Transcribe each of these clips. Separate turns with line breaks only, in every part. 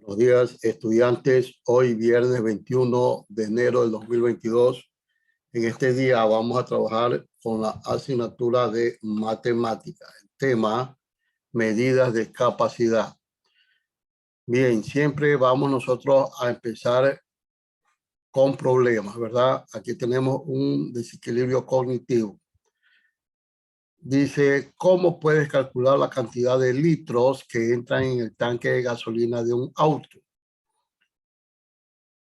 Buenos días, estudiantes. Hoy, viernes 21 de enero del 2022. En este día vamos a trabajar con la asignatura de matemática. El tema, medidas de capacidad. Bien, siempre vamos nosotros a empezar con problemas, ¿verdad? Aquí tenemos un desequilibrio cognitivo. Dice, ¿cómo puedes calcular la cantidad de litros que entran en el tanque de gasolina de un auto?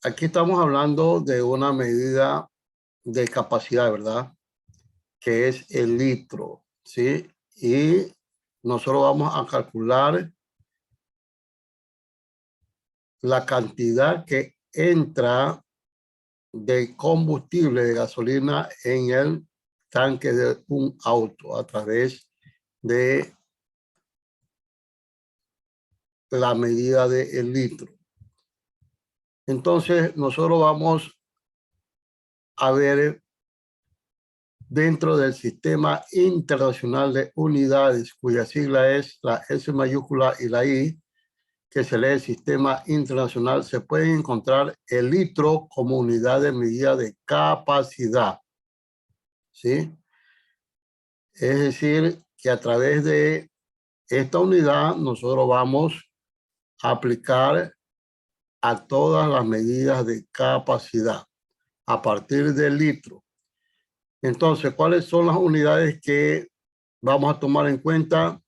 Aquí estamos hablando de una medida de capacidad, ¿verdad? Que es el litro, ¿sí? Y nosotros vamos a calcular la cantidad que entra de combustible, de gasolina en el tanque de un auto a través de la medida del litro. Entonces, nosotros vamos a ver dentro del Sistema Internacional de Unidades, cuya sigla es la S mayúscula y la I, que se lee Sistema Internacional, se puede encontrar el litro como unidad de medida de capacidad, ¿sí? Es decir, que a través de esta unidad nosotros vamos a aplicar a todas las medidas de capacidad a partir del litro. Entonces, ¿cuáles son las unidades que vamos a tomar en cuenta?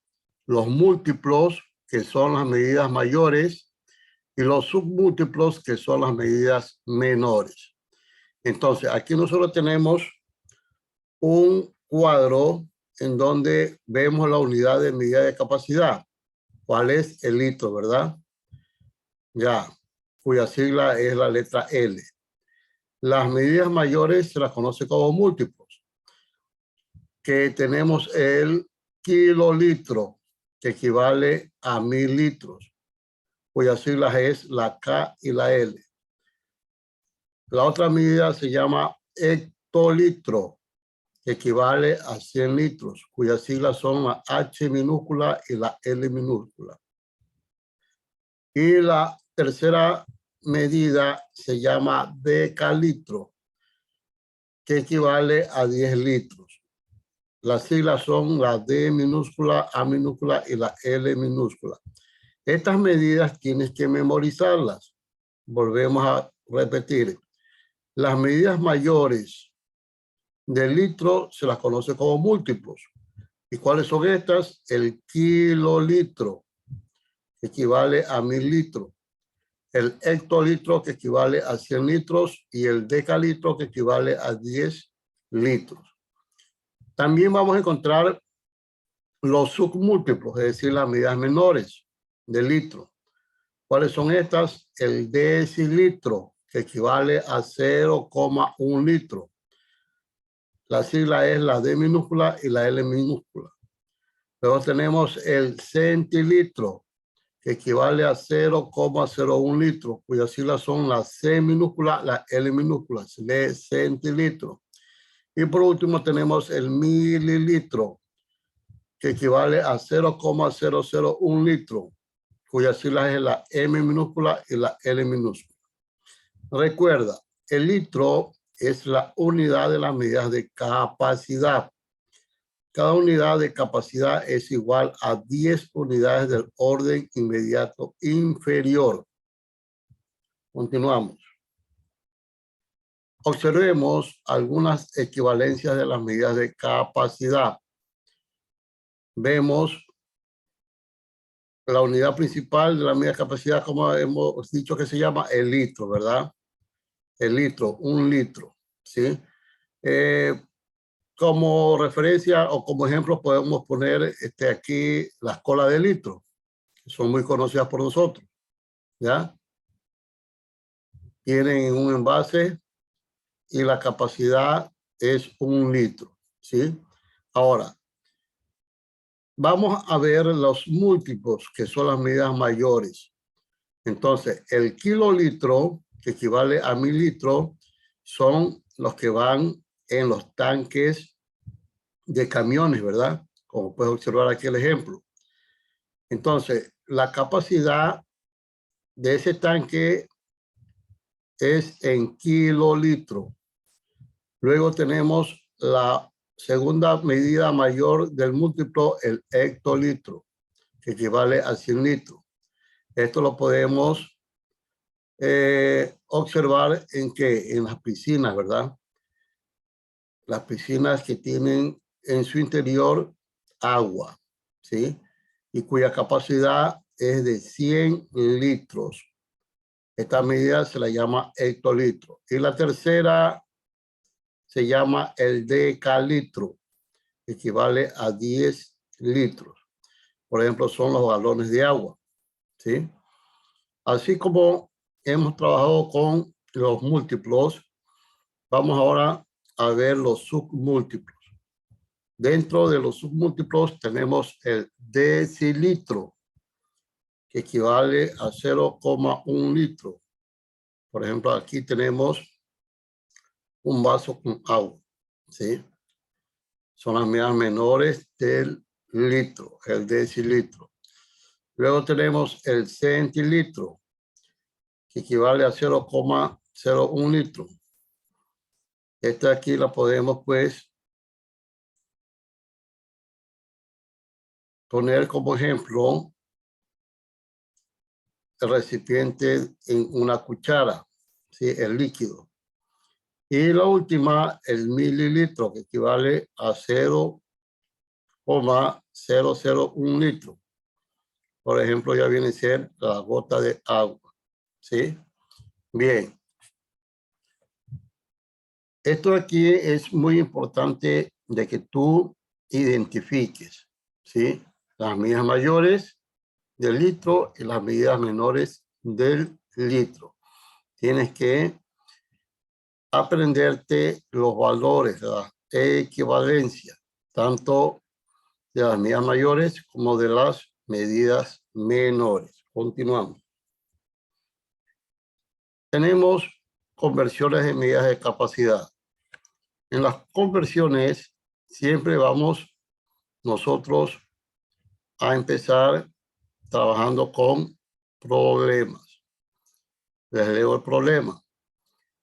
Los múltiplos, que son las medidas mayores, y los submúltiplos, que son las medidas menores. Entonces, aquí nosotros tenemos un cuadro en donde vemos la unidad de medida de capacidad. ¿Cuál es? El litro, ¿verdad? Ya, cuya sigla es la letra L. Las medidas mayores se las conoce como múltiplos, que tenemos el kilolitro, que equivale a 1000 litros, cuyas siglas es la K y la L. La otra medida se llama hectolitro, que equivale a 100 litros, cuyas siglas son la H minúscula y la L minúscula. Y la tercera medida se llama decalitro, que equivale a 10 litros. Las siglas son la D minúscula, A minúscula y la L minúscula. Estas medidas tienes que memorizarlas. Volvemos a repetir. Las medidas mayores del litro se las conoce como múltiplos. ¿Y cuáles son estas? El kilolitro, que equivale a 1000 litros. El hectolitro, que equivale a 100 litros. Y el decalitro, que equivale a 10 litros. También vamos a encontrar los submúltiplos, es decir, las medidas menores del litro. ¿Cuáles son estas? El decilitro, que equivale a 0,1 litro. La sigla es la D minúscula y la L minúscula. Luego tenemos el centilitro, que equivale a 0,01 litro, cuyas siglas son la C minúscula, la L minúscula. Se lee centilitro. Y por último tenemos el mililitro, que equivale a 0,001 litro, cuyas siglas es la M minúscula y la L minúscula. Recuerda, el litro es la unidad de las medidas de capacidad. Cada unidad de capacidad es igual a 10 unidades del orden inmediato inferior. Continuamos. Observemos algunas equivalencias de las medidas de capacidad. Vemos la unidad principal de la medida de capacidad, como hemos dicho, que se llama el litro, ¿verdad? El litro, un litro, ¿sí? Como referencia o como ejemplo podemos poner aquí las colas de litro, que son muy conocidas por nosotros, ¿ya? Tienen un envase y la capacidad es 1 litro, ¿sí? Ahora, vamos a ver los múltiplos, que son las medidas mayores. Entonces, el kilolitro, que equivale a 1000 litros, son los que van en los tanques de camiones, ¿verdad? Como puedes observar aquí el ejemplo. Entonces, la capacidad de ese tanque es en kilolitro. Luego tenemos la segunda medida mayor del múltiplo, el hectolitro, que equivale a 100 litros. Esto lo podemos observar en las piscinas, ¿verdad? Las piscinas que tienen en su interior agua, ¿sí? Y cuya capacidad es de 100 litros. Esta medida se la llama hectolitro. Y la tercera se llama el decalitro, que equivale a 10 litros. Por ejemplo, son los galones de agua, ¿sí? Así como hemos trabajado con los múltiplos, vamos ahora a ver los submúltiplos. Dentro de los submúltiplos tenemos el decilitro, que equivale a 0,1 litro. Por ejemplo, aquí tenemos un vaso con agua, ¿sí? Son las medidas menores del litro, el decilitro. Luego tenemos el centilitro, que equivale a 0,01 litro. Esta aquí la podemos, pues, poner como ejemplo el recipiente en una cuchara, ¿sí? El líquido. Y la última, el mililitro, que equivale a 0,001 litro. Por ejemplo, ya viene a ser la gota de agua, ¿sí? Bien. Esto aquí es muy importante de que tú identifiques, ¿sí? Las medidas mayores del litro y las medidas menores del litro. Tienes que aprenderte los valores, la equivalencia, tanto de las medidas mayores como de las medidas menores. Continuamos. Tenemos conversiones de medidas de capacidad. En las conversiones siempre vamos nosotros a empezar trabajando con problemas. Les leo el problema.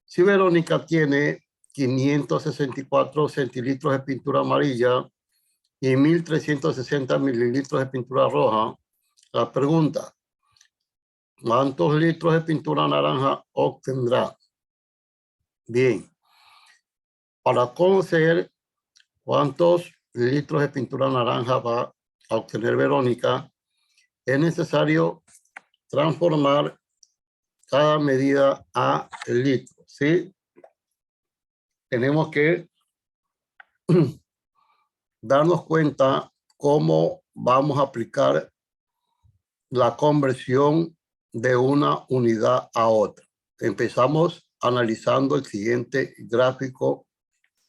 Si Verónica tiene 564 centilitros de pintura amarilla y 1.360 mililitros de pintura roja, la pregunta, ¿cuántos litros de pintura naranja obtendrá? Bien, para conocer cuántos litros de pintura naranja va a obtener Verónica, es necesario transformar cada medida a litros, ¿sí? Tenemos que darnos cuenta cómo vamos a aplicar la conversión de una unidad a otra. Empezamos analizando el siguiente gráfico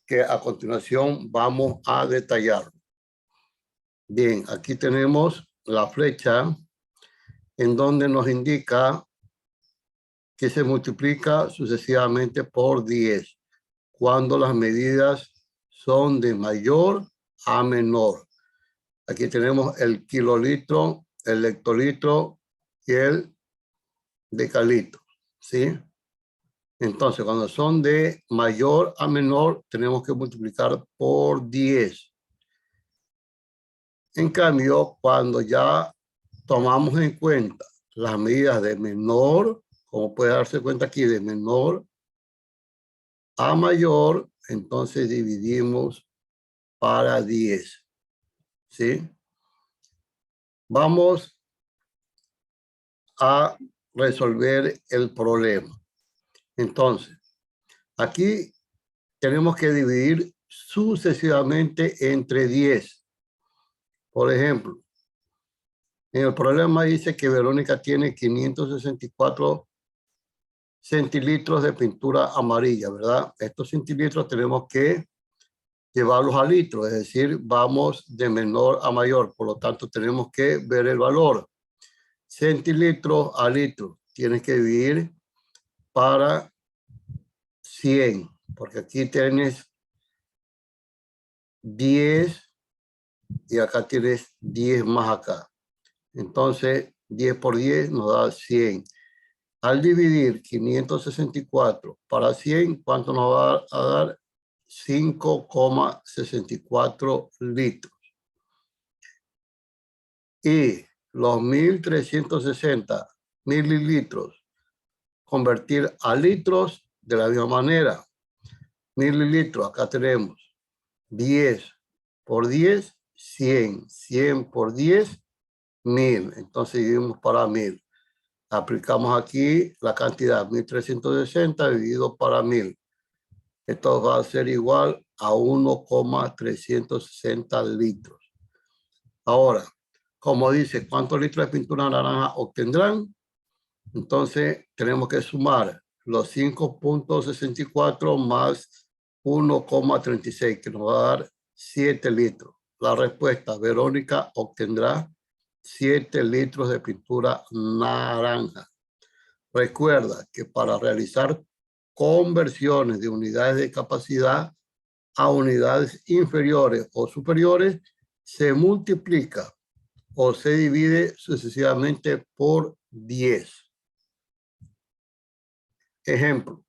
que a continuación vamos a detallar. Bien, aquí tenemos la flecha en donde nos indica que se multiplica sucesivamente por 10 cuando las medidas son de mayor a menor. Aquí tenemos el kilolitro, el hectolitro y el decalitro, ¿sí? Entonces, cuando son de mayor a menor, tenemos que multiplicar por 10. En cambio, cuando ya tomamos en cuenta las medidas de menor, como puede darse cuenta aquí, de menor a mayor, entonces dividimos para 10, ¿sí? Vamos a resolver el problema. Entonces, aquí tenemos que dividir sucesivamente entre 10. Por ejemplo, en el problema dice que Verónica tiene 564 centilitros de pintura amarilla, ¿verdad? Estos centilitros tenemos que llevarlos a litros, es decir, vamos de menor a mayor, por lo tanto tenemos que ver el valor. Centilitros a litros, tienes que dividir para 100, porque aquí tienes 10 y acá tienes 10 más acá. Entonces, 10 por 10 nos da 100. Al dividir 564 para 100, ¿cuánto nos va a dar? 5,64 litros. Y los 1.360 mililitros, convertir a litros de la misma manera. Mililitros, acá tenemos 10 por 10, 100. 100 por 10, 1.000. Entonces dividimos para 1.000. Aplicamos aquí la cantidad 1.360 dividido para 1.000. Esto va a ser igual a 1,360 litros. Ahora, como dice, ¿cuántos litros de pintura naranja obtendrán? Entonces, tenemos que sumar los 5,64 más 1,36, que nos va a dar 7 litros. La respuesta, Verónica obtendrá 7 litros de pintura naranja. Recuerda que para realizar conversiones de unidades de capacidad a unidades inferiores o superiores, se multiplica o se divide sucesivamente por 10. Ejemplo,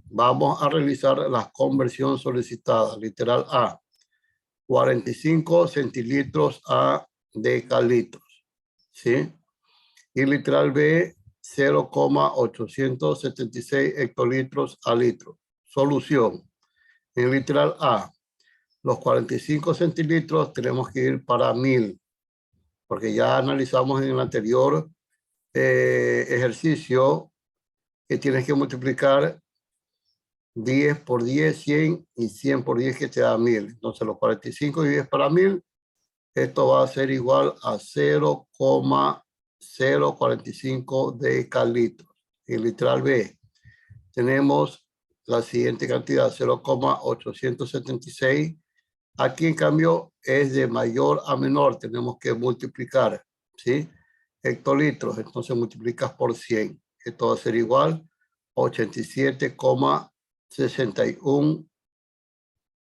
vamos a realizar la conversión solicitada. Literal A, 45 centilitros a decalitros, ¿sí? Y literal B, 0,876 hectolitros a litro. Solución. En literal A, los 45 centilitros tenemos que ir para 1.000, porque ya analizamos en el anterior ejercicio que tienes que multiplicar 10 por 10, 100 y 100 por 10 que te da 1.000. Entonces los 45 y 10 para 1.000, esto va a ser igual a 0,045 decalitros. En literal B tenemos la siguiente cantidad, 0,876. Aquí en cambio es de mayor a menor, tenemos que multiplicar, ¿sí? Hectolitros, entonces multiplicas por 100. Esto va a ser igual a 87,61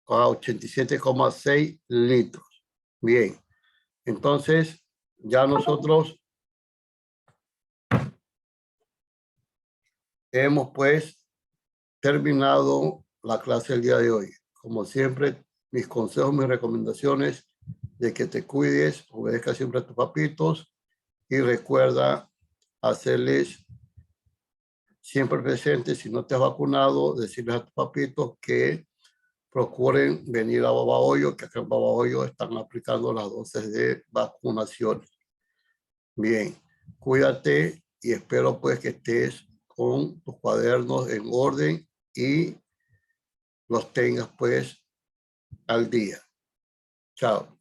a 87,6 litros. Bien, entonces ya nosotros hemos pues terminado la clase del día de hoy. Como siempre, mis consejos, mis recomendaciones de que te cuides, obedezca siempre a tus papitos y recuerda hacerles siempre presentes, si no te has vacunado, decirles a tus papitos que procuren venir a Babahoyo, que acá en Babahoyo están aplicando las dosis de vacunación. Bien, cuídate y espero pues que estés con tus cuadernos en orden y los tengas pues al día. Chao.